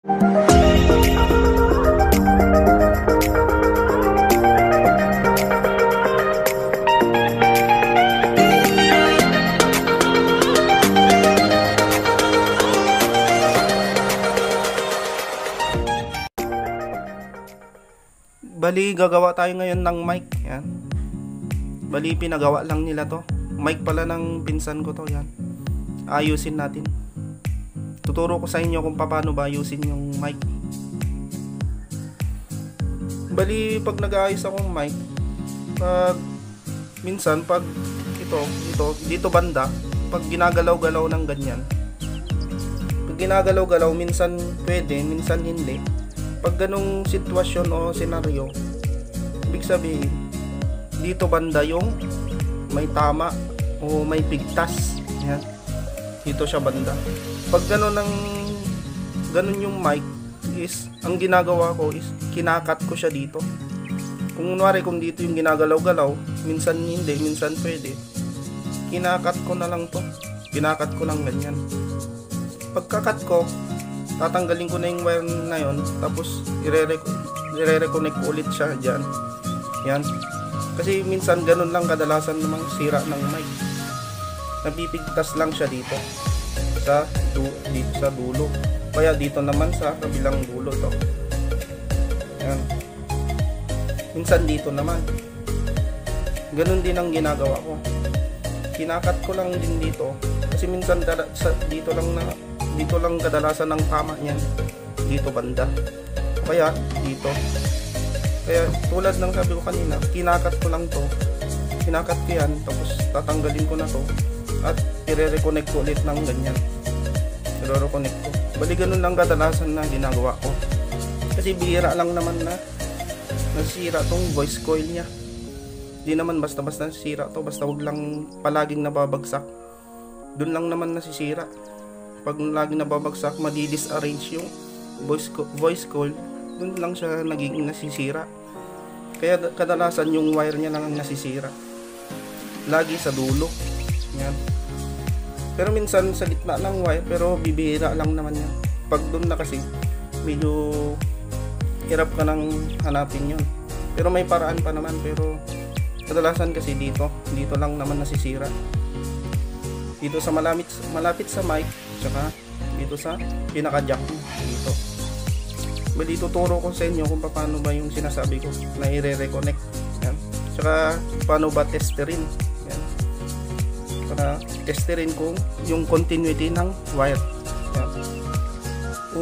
Bali, gagawa tayo ngayon ng mic. Yan. Bali, pinagawa lang nila to. Mic pala ng pinsan ko to. Yan. Ayusin natin. Tuturo ko sa inyo kung paano ba ayusin yung mic. Bali, pag nag-aayos akong mic, minsan pag dito banda, pag ginagalaw-galaw ng ganyan. Pag ginagalaw-galaw, minsan pwede, minsan hindi. Pag ganong sitwasyon o senaryo, ibig sabihin, dito banda yung may tama o may pigtas. Yan. Dito siya banda. Pag ganon yung mic is, ang ginagawa ko is, kinakat ko siya dito. Kung kunwari, kung dito yung ginagalaw-galaw, minsan hindi, minsan pwede, kinakat ko na lang to. Kinakat ko lang ganyan. Pagkakat ko, tatanggalin ko na yung wire na yon, tapos i-reconnect ko ulit siya dyan. Yan. Kasi minsan ganun lang kadalasan namang sira ng mic. Napipigtas lang siya dito sa dulo. Kaya dito naman sa kabilang dulo to. Yan. Minsan dito naman. Ganun din ang ginagawa ko. Kinakat ko lang din dito. Kasi minsan dito lang kadalasan ng tama niyan, dito banda, kaya dito. Kaya tulad ng sabi ko kanina, kinakat ko lang to, kinakat ko yan, tapos tatanggalin ko na to at i-reconnect ko ulit ng ganyan, i-reconnect ko. Bali ganun lang kadalasan na ginagawa ko, kasi bihira lang naman na nasira tong voice coil nya. Di naman basta-basta nasira to, basta wag lang palaging nababagsak, dun lang naman nasisira. Pag lagi nababagsak, madi-disarrange yung voice coil, dun lang siya nagiging nasisira. Kaya kadalasan yung wire niya lang ang nasisira, lagi sa dulo. Yan. Pero minsan sa gitna ng wire, pero bibihira lang naman yan. Pag dun na kasi, medyo hirap ka nang hanapin yun. Pero may paraan pa naman, pero kadalasan kasi dito lang naman nasisira. Dito sa malapit sa mic, tsaka dito sa pinaka-jack dito. Bali, tuturo ko sa inyo kung paano ba yung sinasabi ko na i-reconnect. Yan. Tsaka paano ba testerin. Yan. Para testerin ko yung continuity ng wire. Yan.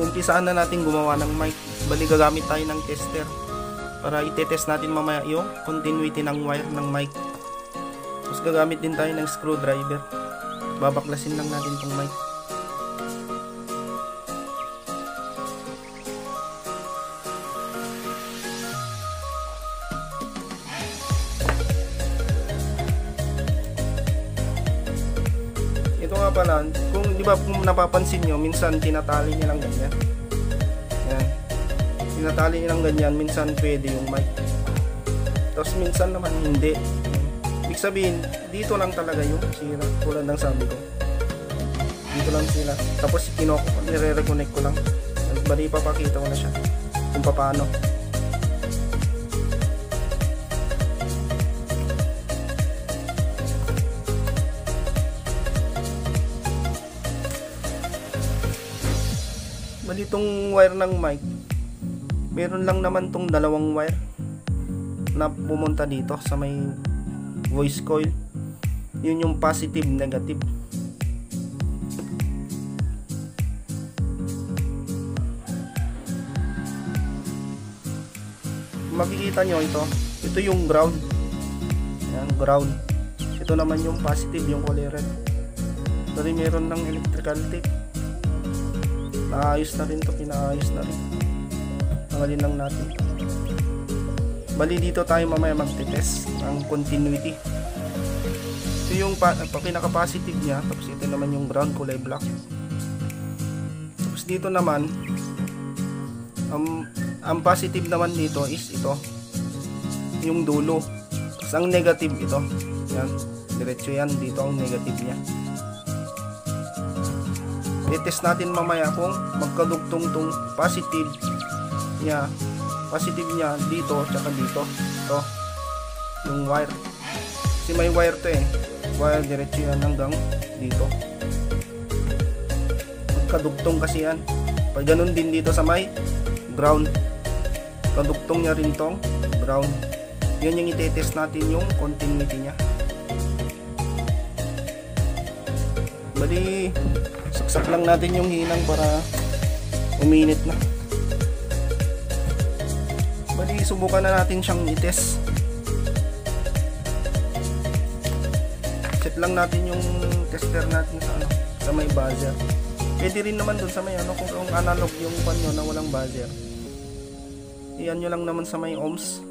Umpisaan na natin gumawa ng mic. Bali, gagamit tayo ng tester para i-test natin mamaya yung continuity ng wire ng mic. Tapos gagamit din tayo ng screwdriver. Babaklasin lang natin itong mic. Ito nga pala, kung di ba kung napapansin nyo, minsan tinatali niya lang ganyan. Yan. Tinatali niya lang ganyan, minsan pwede yung mic. Tapos minsan naman hindi. Ibig sabihin, dito lang talaga yung sira, tulad ng sabi ko. Dito lang sila. Tapos nire-reconnect ko lang. Bali, papakita ko na siya kung paano. Bali, itong wire ng mic, meron lang naman tong dalawang wire na pumunta dito sa may voice coil. Yun yung positive, negative. Makikita nyo ito yung ground. Yan, ground. Ito naman yung positive, yung kulay red. Dali meron ng electrical tape. Naayos na rin to, pinaayos na rin. Tanggalin lang natin ito. Bali, dito tayo mamaya magte-test ng continuity. Ito yung pinaka-positive niya, tapos ito naman yung ground, kulay black. Tapos dito naman, ang positive naman dito is ito, yung dulo. Tapos ang negative ito. Yan, diretso yan, dito ang negative niya. i-test natin mamaya kung magkadugtong tong positive niya dito tsaka dito. Ito yung wire, kasi may wire to wire diretso yan hanggang dito, magkadugtong kasi yan. Pag ganun din dito sa may ground, kadugtong niya rin tong ground. Yan yung i-test natin yung continuity niya. Bali saksak lang natin yung hinang para uminit na. Bali subukan na natin siyang i-test. Set lang natin yung tester natin sa may buzzer. Pwede rin naman dun sa may kung analog yung panyo na walang buzzer. Iyan nyo lang naman sa may ohms.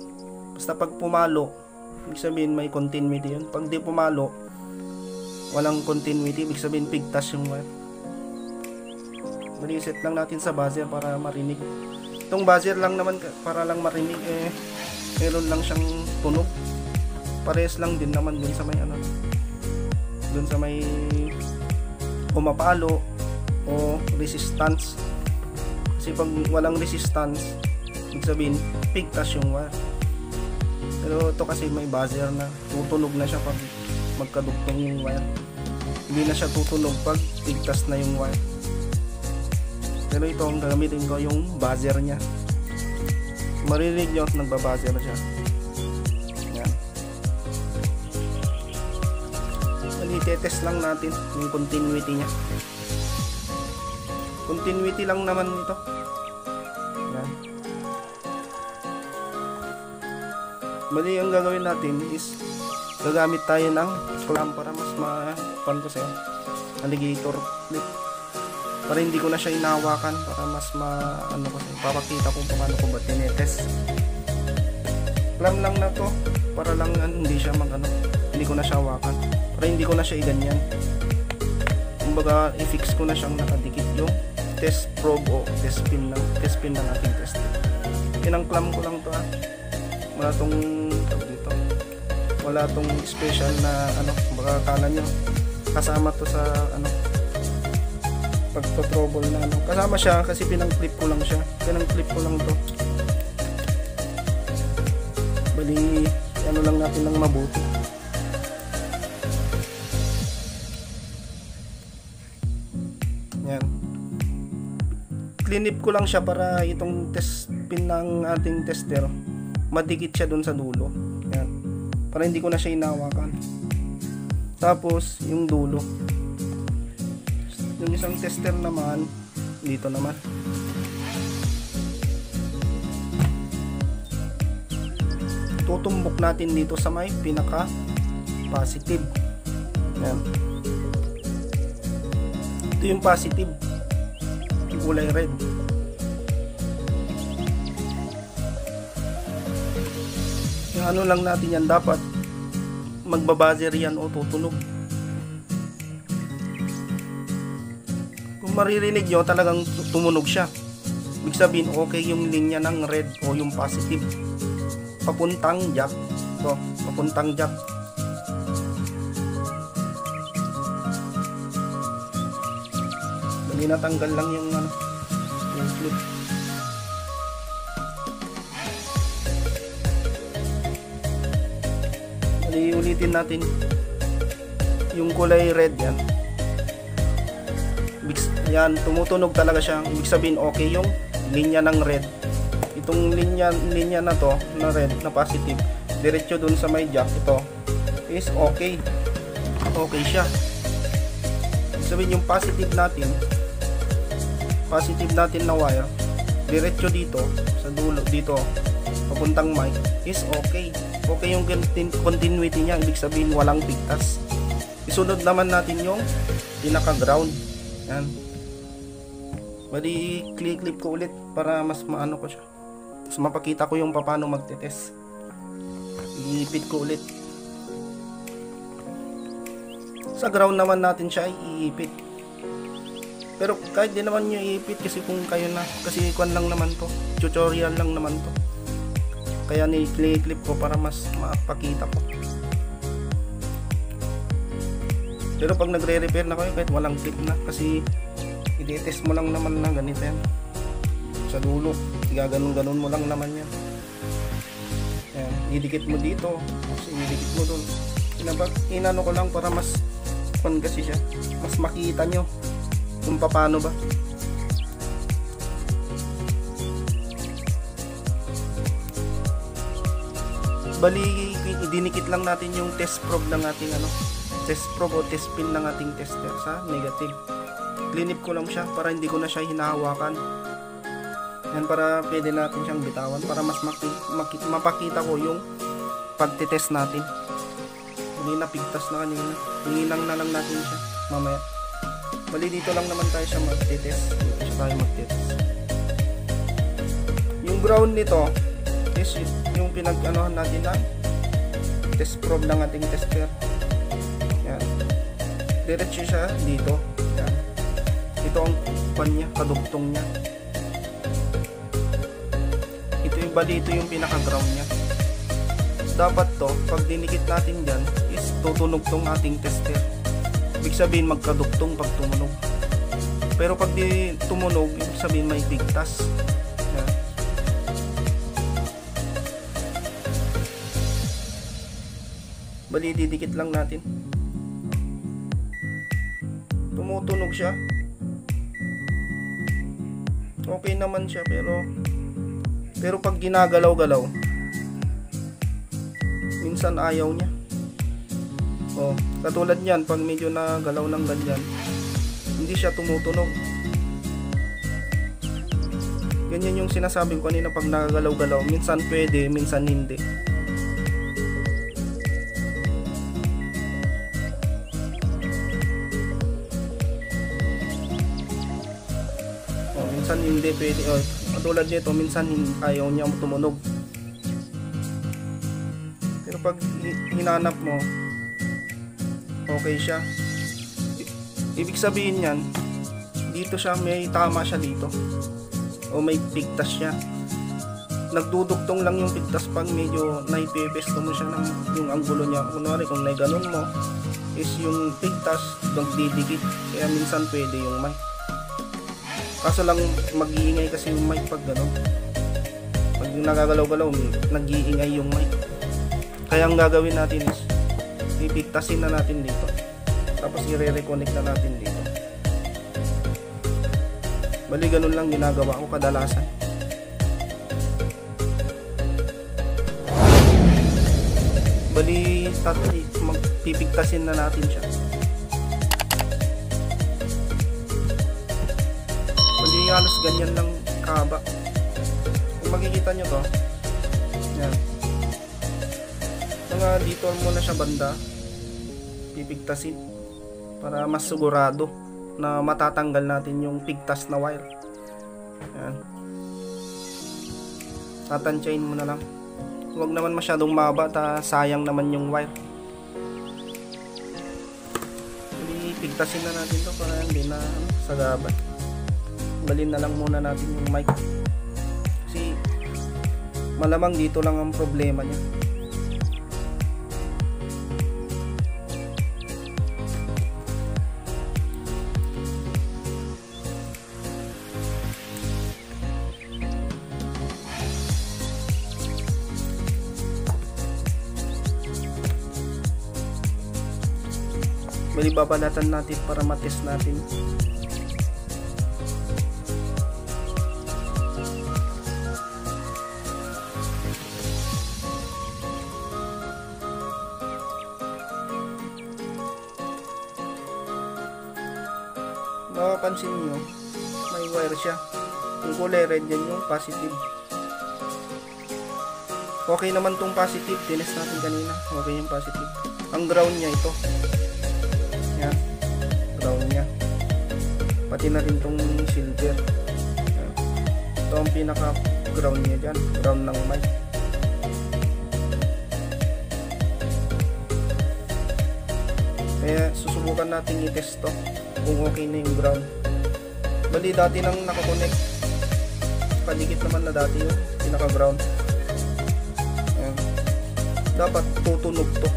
Basta pag pumalo, ibig sabihin may continuity yun. Pag di pumalo, walang continuity, ibig sabihin pigtas yung wire. Bali set lang natin sa buzzer para marinig. Itong buzzer lang naman para lang marinig, meron lang siyang tunog. Parehas lang din naman dun sa may dun sa may pumapalo o resistance. Kasi pag walang resistance, ibig sabihin pigtas yung wire. Pero ito kasi may buzzer na tutunog na siya pag magkadugtong yung wire. Hindi na siya tutunog pag pigtas na yung wire. Pero ito ang gagamitin ko yung buzzer nya. Maririnig nyo nagbabuzzer siya. Yan. Itetest lang natin yung continuity nya. Continuity lang naman ito. Yan. Bali ang gagawin natin is gagamit tayo ng clamp para mas ma-pan ko sa'yo. Alligator clip. Para hindi ko na siya inahawakan, para mas kasi papakita ko paano ko ba tinetest. Clamp lang na to para lang hindi siya hindi ko na siya hawakan, para hindi ko na siya iganyan. Kumbaga i-fix ko na siyang nakadikit yung test probe o test pin ng ating test. Yan ang clamp ko lang to wala tong special na baka akala nyo kasama to sa pagto-trouble na kasama siya, kasi pinang-clip ko lang siya, pinang-clip ko lang to. Bali lang natin ng mabuti. Yan, cleanip ko lang siya para itong test pin ng ating tester madikit siya dun sa dulo. Yan, para hindi ko na siya inawakan. Tapos yung dulo, yung isang tester naman dito naman, tutumbok natin dito sa may pinaka positive. Yan, ito yung positive, yung kulay red. Yung lang natin yan, dapat magbabuzzer yan o tutunog. Kung maririnig nyo talagang tumunog siya, ibig sabihin okay yung linya ng red o yung positive papuntang jack. Ito, papuntang jack. Dali natanggal lang yung yung clip. Dali ulitin natin yung kulay red. Yan, tumutunog talaga siya. Ibig sabihin okay yung linya ng red. Itong linya na to na red na positive, diretso dun sa may jack, ito is okay siya. Ibig sabihin yung positive natin na wire diretso dito sa dulo, dito papuntang mic is okay yung continuity niya. Ibig sabihin walang pigtas. Isunod naman natin yung pinaka ground. Yan, bali clip ko ulit para mas maano ko siya, mas mapakita ko yung paano magtetest. Iipit ko ulit. Sa ground naman natin siya iipit, pero kahit di naman nyo iipit, kasi kung kayo na, kasi kuan lang naman to, tutorial lang naman to, kaya ni-clip ko para mas mapakita ko. Pero pag nagre-repair na kayo, kahit walang clip na, kasi i-test mo lang naman na ganito yan sa dulo, gaganon-ganon mo lang naman yan. Ayan, idikit mo dito, idikit mo dun. Inano ko lang para mas kasi siya, mas makita nyo kung paano ba. Bali, idinikit lang natin yung test probe ng ating test probe o test pin ng ating tester sa negative. Clinip ko lang siya para hindi ko na siya hinahawakan. Yan, para pwede natin siyang bitawan para mas mapakita ko yung pagtitest natin. Hindi napigtas na kanina. Hininang na lang natin siya mamaya. Bali, dito lang naman tayo siya magtitest. Dito siya tayo magtitest. Yung ground nito is yung pinag-anohan natin na test probe ng ating tester. Yan. Diretso siya dito. Yan. Ito ang niya, kadugtong niya. Bali, ito yung pinaka-ground niya. Dapat to, pag dinikit natin dyan, is tutunog tong ating tester. Ibig sabihin magkadugtong pag tumunog. Pero pag di tumunog, ibig sabihin may bigtas. Yan. Bali, didikit lang natin. Tumutunog siya. Okay naman siya, pero pag ginagalaw-galaw, minsan ayaw niya. Oh, katulad niyan, pag medyo nagalaw ng ganyan, hindi siya tumutunog. Ganyan yung sinasabi ko kanina, pag nagagalaw-galaw, minsan pwede, minsan hindi. Oh, minsan hindi pwede. Oh, katulad nito, minsan ayaw niya tumunog. Pero pag hinanap mo, okay siya. Ibig sabihin yan, dito siya, may tama siya dito. O may pigtas siya. Nagdudugtong lang yung pigtas pag medyo naipepesto mo siya ng yung anggulo niya. Kunwari kung naiganon mo, is yung pigtas nagdidikit. Kaya minsan pwede yung mic. Kaso lang mag-iingay kasi yung mic pag gano'n. Pag nagagalaw-galaw, nag-iingay yung mic. Kaya ang gagawin natin is ipigtasin na natin dito. Tapos i-reconnect na natin dito. Bali, ganun lang ginagawa ko kadalasan. Bali, magpipigtasin na natin siya. Halos ganyan lang kahaba. Kung makikita nyo to, yan, mga dito muna siya banda, pipigtasin para mas sigurado na matatanggal natin yung pigtas na wire. Yan, tatansyahin mo na lang, huwag naman masyadong mahaba, sayang naman yung wire. Pigtasin na natin to para hindi na sagabat. Balin na lang muna natin yung mic kasi malamang dito lang ang problema niya. Bali, babalatan natin para matest natin. Mapapansin nyo, may wire siya. Yung kulay red, yan yung positive. Okay naman tong positive, tinest natin kanina. Okay yung positive. Ang ground niya ito. Yan, ground niya. Pati na rin tong silver. Yan. Ito ang pinaka ground niya dyan, ground ng mic. Kaya susubukan natin i-test to kung okay na yung ground. Bali, dati nang nakakonect, padikit naman na dati yung pinaka ground. Ayan. Dapat tutunog to.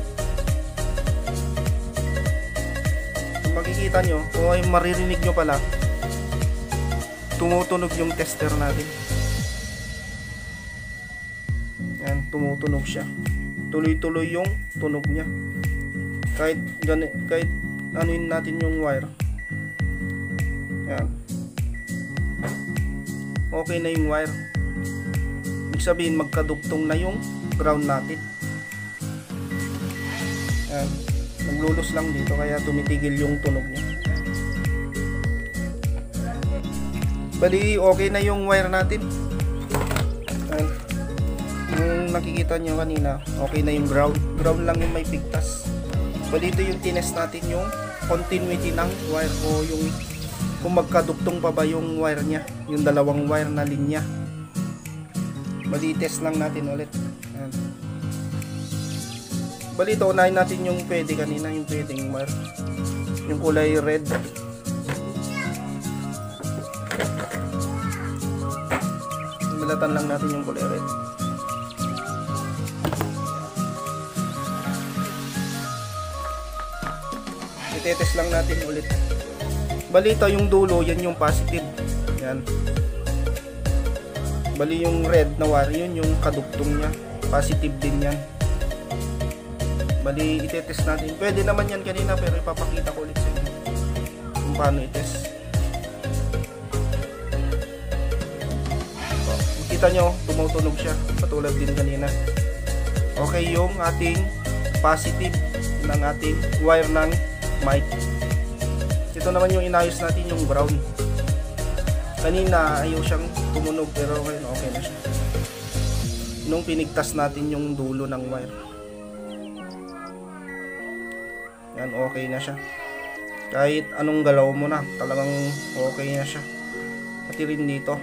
Kung makikita nyo, kung ay maririnig nyo pala, tumutunog yung tester natin. Yan, tumutunog siya. Tuloy-tuloy yung tunog niya. Kahit anuin natin yung wire. Yan. Okay na yung wire. Ibig sabihin magkadugtong na yung ground natin. Yan. Naglulus lang dito kaya tumitigil yung tunog niya. Bali okay na yung wire natin. Yan. Yung nakikita nyo kanina, okay na yung ground. Ground lang yung may pigtas. Bali ito yung tinest natin yung continuity ng wire o yung kung magkadugtong pa ba yung wire niya, yung dalawang wire na linya. Bali test lang natin ulit. Ayan. Bali ito unahin natin yung pwede kanina, yung pwedeng wire, yung kulay red. Balatan lang natin yung kulay red. Itetest lang natin ulit. Bali ito yung dulo, yan yung positive. Yan. Bali yung red na wire, yun yung kadugtong niya. Positive din yan. Bali itetest natin. Pwede naman yan kanina pero ipapakita ko ulit sa inyo kung paano itest. So, makita nyo, tumutunog siya. Patulad din kanina. Okay yung ating positive ng ating wire ng mic. Ito naman yung inayos natin yung brown. Kanina ayaw siyang tumunog pero ngayon okay na siya. Nung pinigtas natin yung dulo ng wire. Yan, okay na siya. Kahit anong galaw mo na, talagang okay na siya. Pati rin dito.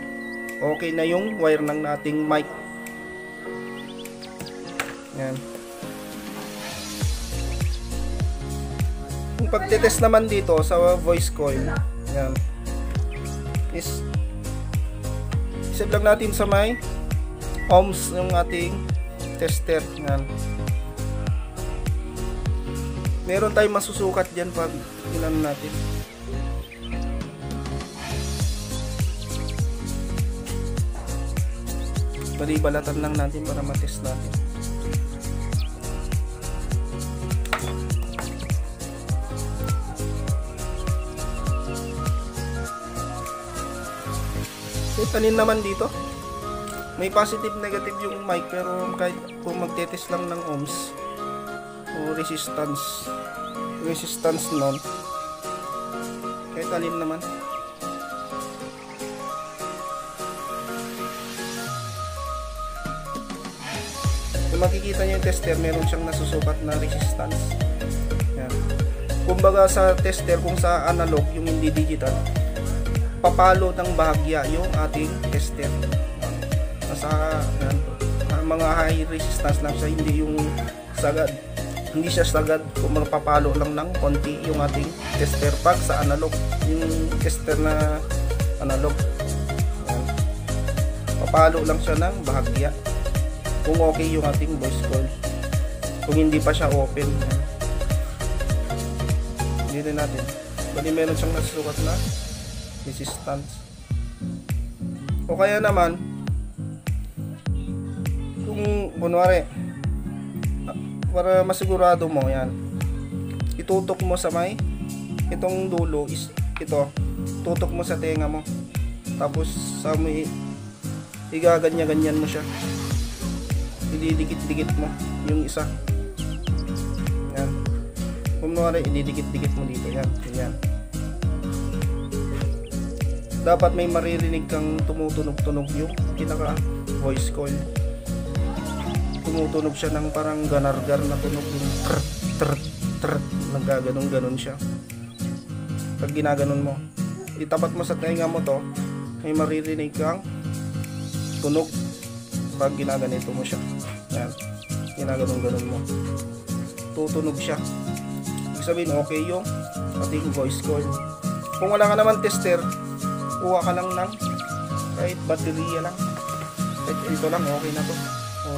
Okay na yung wire ng nating mic. Yan. Yung pagtetest naman dito sa voice coil, yan, is isip lang natin sa may ohms yung ating tester. Yan. Meron tayong masusukat dyan pag ilan natin. Balibalatan lang natin para matest natin. Tanin naman dito may positive negative yung mic pero kahit kung magtetest lang ng ohms o resistance nun, kahit alin naman kung makikita nyo yung tester, meron siyang nasusukat na resistance. Yan. Kumbaga sa tester, kung sa analog yung hindi digital, papalo ng bahagya yung ating tester. Nasa mga high resistance lang siya, hindi yung sagad. Hindi siya sagad kung magpapalo lang ng konti yung ating tester pag sa analog. Yung tester na analog. Yan. Papalo lang siya ng bahagya. Kung okay yung ating voice coil. Kung hindi pa siya open. Hindi rin natin. Bali meron siyang nasusukat na resistance. O kaya naman kung kunwari para masigurado mo, yan, itutok mo sa may itong dulo is ito, tutok mo sa tenga mo tapos sa may igaganyan-ganyan mo siya, ididikit-dikit mo yung isa. Yan, kunwari ididikit-dikit mo dito, yan, yan. Dapat may maririnig kang tumutunog-tunog yung pinaka voice coil. Tumutunog siya ng parang ganargar na tunog, yung trrrt, trrrt, trrrt, nagaganon-ganon siya. Pag ginaganon mo, itapat mo sa tenga mo to, may maririnig kang tunog pag ginaganito mo siya. Yan, ginaganon-ganon mo, tutunog siya. Ibig sabihin okay yung ating voice coil. Kung wala ka naman tester, kuha ka lang ng kahit baterya lang, kahit ito lang, okay na to. O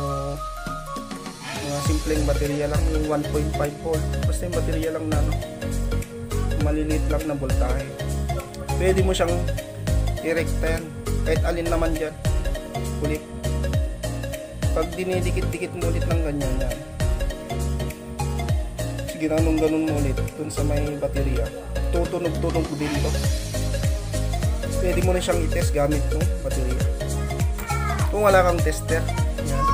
mga simpleng baterya lang, yung 1.5 volt, basta yung baterya lang na maliliit lang na voltahe. Pwede mo siyang Direkta yan. Kahit alin naman dyan. Ulit. Pag dinidikit-dikit mo ulit ng ganyan yan. Sige, ganun mo ulit dun sa may baterya. Tutunog-tunog din to. Pwede mo na siyang i-test gamit ng baterya. Kung wala kang tester, yan.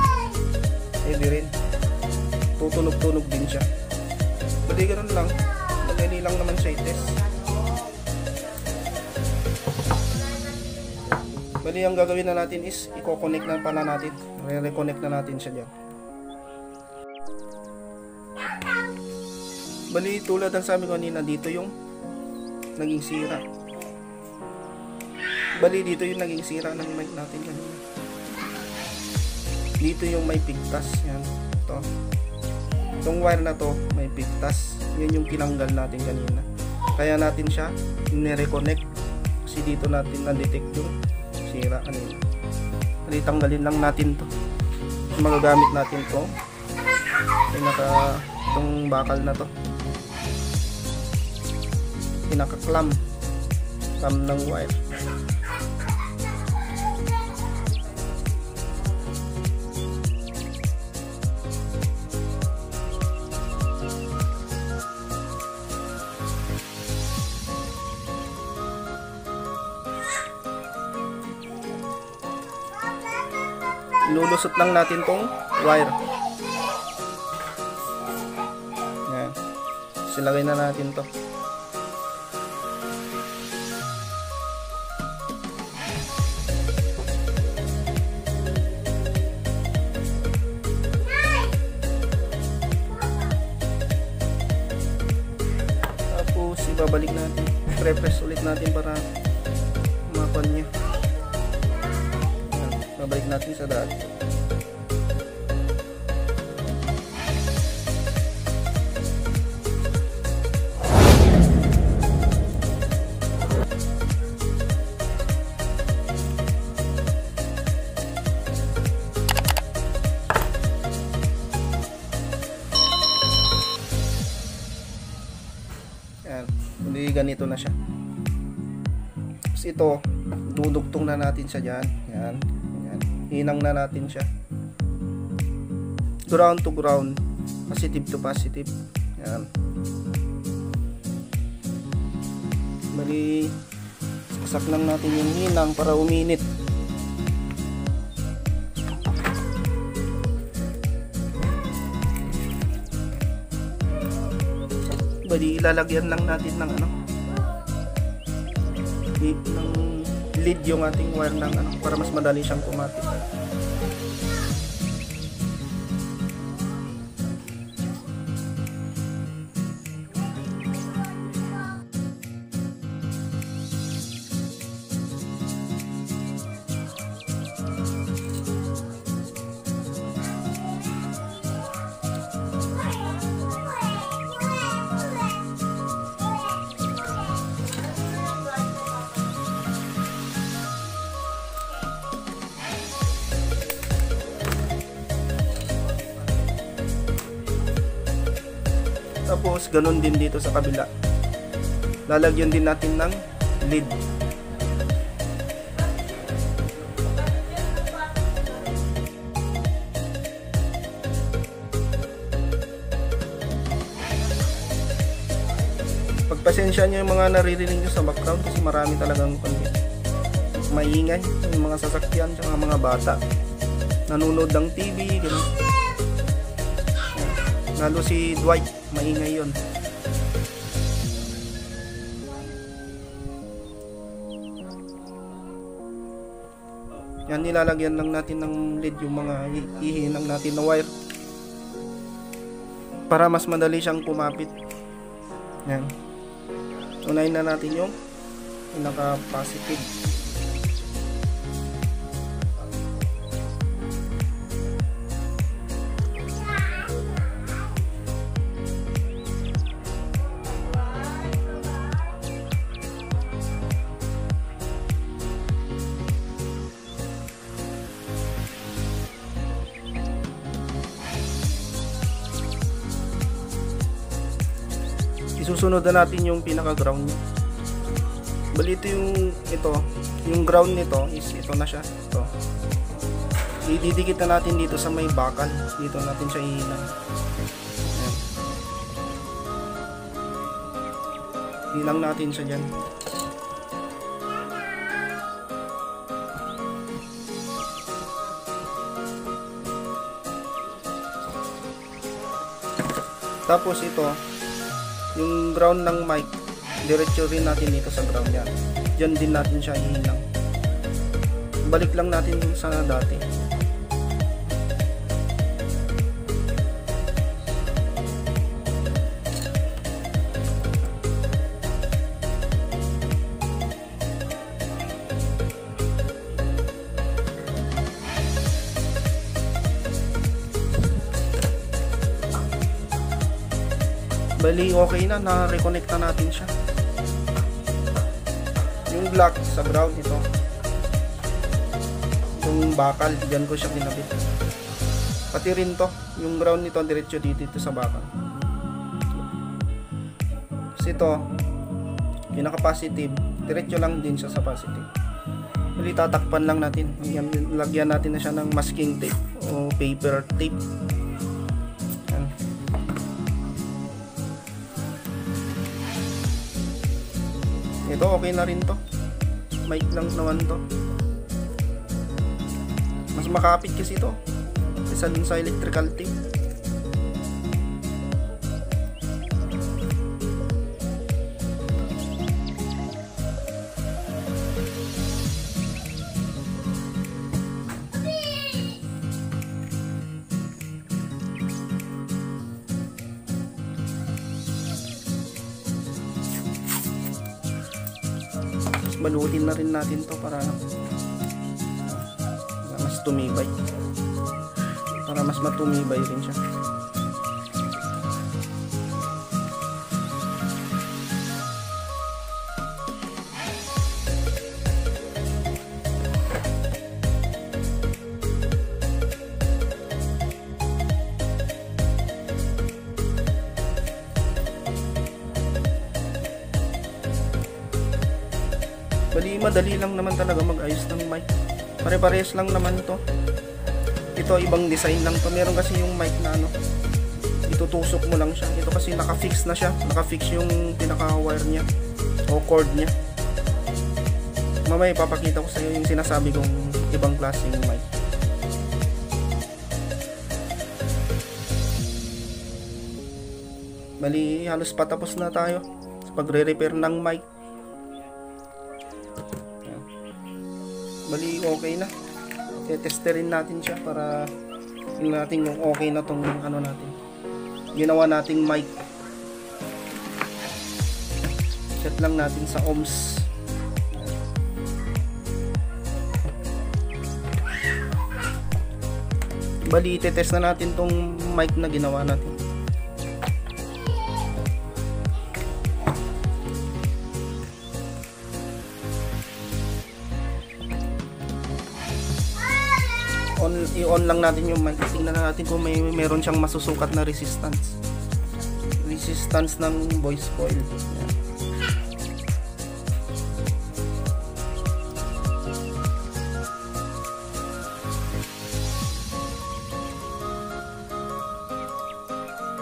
Pwede rin. Tutunog-tunog din siya. Bali ganun lang. Madali lang naman siya i-test. Bali ang gagawin na natin is i-connect na pala natin. Re-reconnect na natin siya dyan. Bali tulad ng sabi ko kanina, dito yung naging sira. Bali dito yung naging sira ng mic natin kanina. Dito yung may pigtas. Yan. Ito. Itong wire na to may pigtas. Yan yung tinanggal natin kanina. Kaya natin siya ni-reconnect. Kasi dito natin na-detect yung sira kanina. Bali tanggalin lang natin to. Magagamit natin to. Itong bakal na to. Pinaka-clamp ng wire. Lulusot lang natin tong wire. Yan. Silagay na natin to. Tapos ibabalik natin. Pre-press ulit natin para makuha niya. Babalik natin sa dati. Yan. Hindi ganito na siya. Tapos ito, dudugtong na natin siya dyan. Yan. Hinang na natin siya. Ground to ground. Positive to positive. Yan. Bali, saksak lang natin yung hinang para uminit. Bali, ilalagyan lang natin ng ng lead yung ating wire ng para mas madali siyang kumapit. Tapos ganun din dito sa kabila. Lalagyan din natin ng lead. Pagpasensya nyo yung mga naririnig nyo sa background kasi marami talagang maingay, yung mga sasakyan at mga bata nanonood ng TV, ganun. Lalo si Dwight, maingay yun. Yan, nilalagyan lang natin ng lead yung mga ihinang natin na wire para mas madali siyang kumapit. Yan. Unahin na natin yung pinaka-positive. Isusunod na natin yung pinaka-ground niya. Bali yung ground nito is ito na siya. Ito. Ididikit na natin dito sa may bakal. Dito natin siya ihinang. Ayan. Hinang natin siya dyan. Tapos ito, yung ground ng mic, diretso rin natin dito sa ground yan. Diyan din natin siya hihinang. Balik lang natin sa dati. Bali okay na, reconnect na natin siya. Yung block sa ground ito. Yung bakal, diyan ko siya kinabit. Pati rin to, yung ground nito diretso dito sa bakal. Kasi ito, pinaka-positive, diretso lang din siya sa positive. Bali tatakpan lang natin. Lagyan natin na siya ng masking tape o paper tape. Ito okay na rin to. Mic lang naman to. Mas makapit kasi ito kaysa dun sa electrical tape. Balutin na rin natin to para mas tumibay, para mas matumibay rin siya. Bali madali lang naman talaga mag-ayos ng mic. Pare-parehas lang naman to. Ito ibang design lang to. Meron kasi yung mic na itutusok mo lang siya. Ito kasi naka-fix na siya. Naka-fix yung pinaka-wire niya o cord niya. Mamaya ipapakita ko sa iyo yung sinasabi kong ibang klaseng mic. Bali halos patapos na tayo sa pagre-repair ng mic. Bali okay na. Testerin natin siya para tingnan natin yung okay na tong ano natin. Ginawa nating mic. Set lang natin sa ohms. Bali i-test na natin tong mic na ginawa natin. I-on lang natin yung mic. Tingnan na natin kung meron siyang masusukat na resistance ng voice coil. Yan.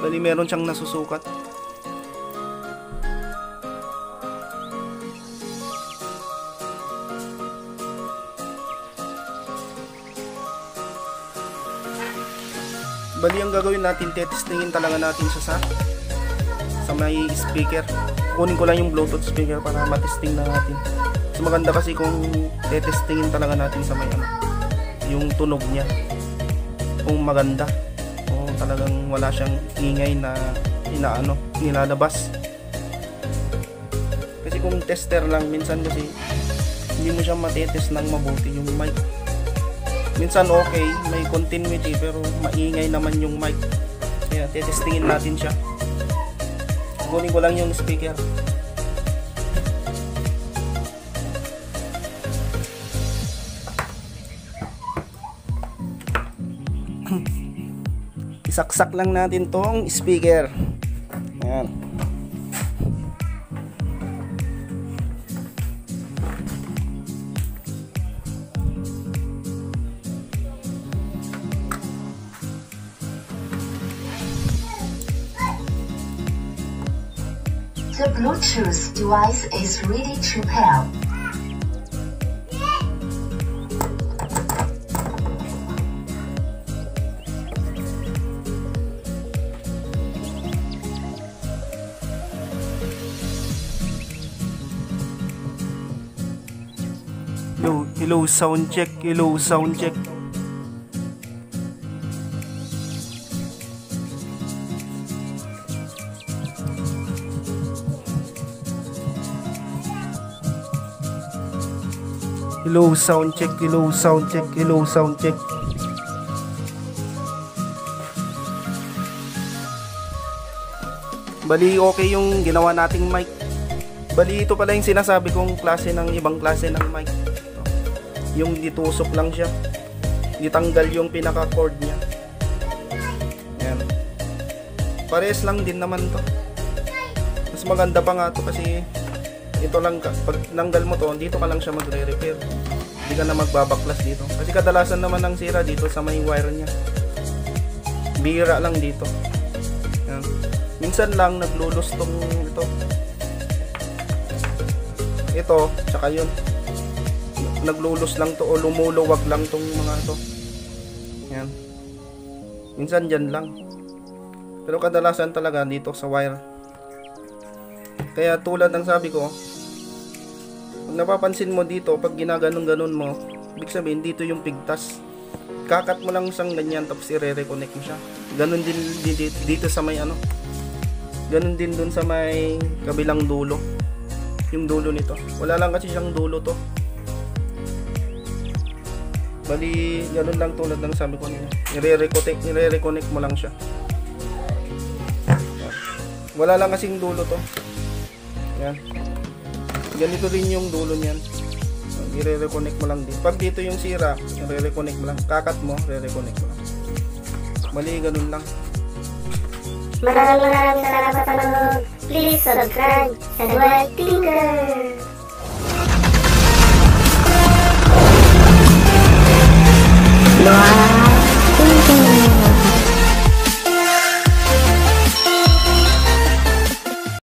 Bali meron siyang nasusukat. Bali ang gagawin natin, tetestingin talaga natin siya sa may speaker. Kunin ko lang yung Bluetooth speaker para matesting na natin. Mas maganda kasi kung tetestingin talaga natin sa may yung tunog niya. Kung maganda o talagang wala siyang ingay na nilalabas. Kasi kung tester lang, minsan kasi hindi mo siya matetest ng mabuti yung mic. Minsan okay, may continuity pero maingay naman yung mic. Kaya tetestingin natin siya. Kunin ko lang yung speaker. Isaksak lang natin tong speaker. Ayan. The Bluetooth device is ready to pair. Hello, sound check. Hello, sound check. Hello, sound check. Hello, sound check. Hello, sound check. Bali, okay yung ginawa nating mic. Bali, ito pala yung sinasabi kong klase ng ibang klase ng mic. Yung ditusok lang siya, ditanggal yung pinaka-cord niya. Ayan. Pares lang din naman to. Mas maganda pa nga to kasi ito lang, pag nanggal mo to, dito ka lang siya magre-repair. Hindi ka na magbabaklas dito. Kasi kadalasan naman ng sira dito sa may wire niya. Bira lang dito. Ayan. Minsan lang naglulus tong ito. Ito, tsaka yun. Naglulus lang to o lumuluwag lang tong mga to. Yan. Minsan dyan lang. Pero kadalasan talaga dito sa wire. Kaya tulad ng sabi ko, pag napapansin mo dito, pag ginaganon-ganon mo, ibig sabihin dito yung pigtas. Kakat mo lang siyang ganyan tapos i-reconnect mo siya. Ganon din dito sa may ano. Ganon din dun sa may kabilang dulo. Yung dulo nito. Wala lang kasi siyang dulo to. Bali, ganun lang tulad ng sabi ko nila. Nire-reconnect mo lang siya. Wala lang kasing dulo to. Yan. Ganito din yung dulo niyan. Nire-reconnect mo lang din. Pag dito yung sira, nire-reconnect mo lang. Kakat mo, re-reconnect mo lang. Bali, ganun lang. Maraming salamat sa panonood. Please subscribe sa Dual Tinker.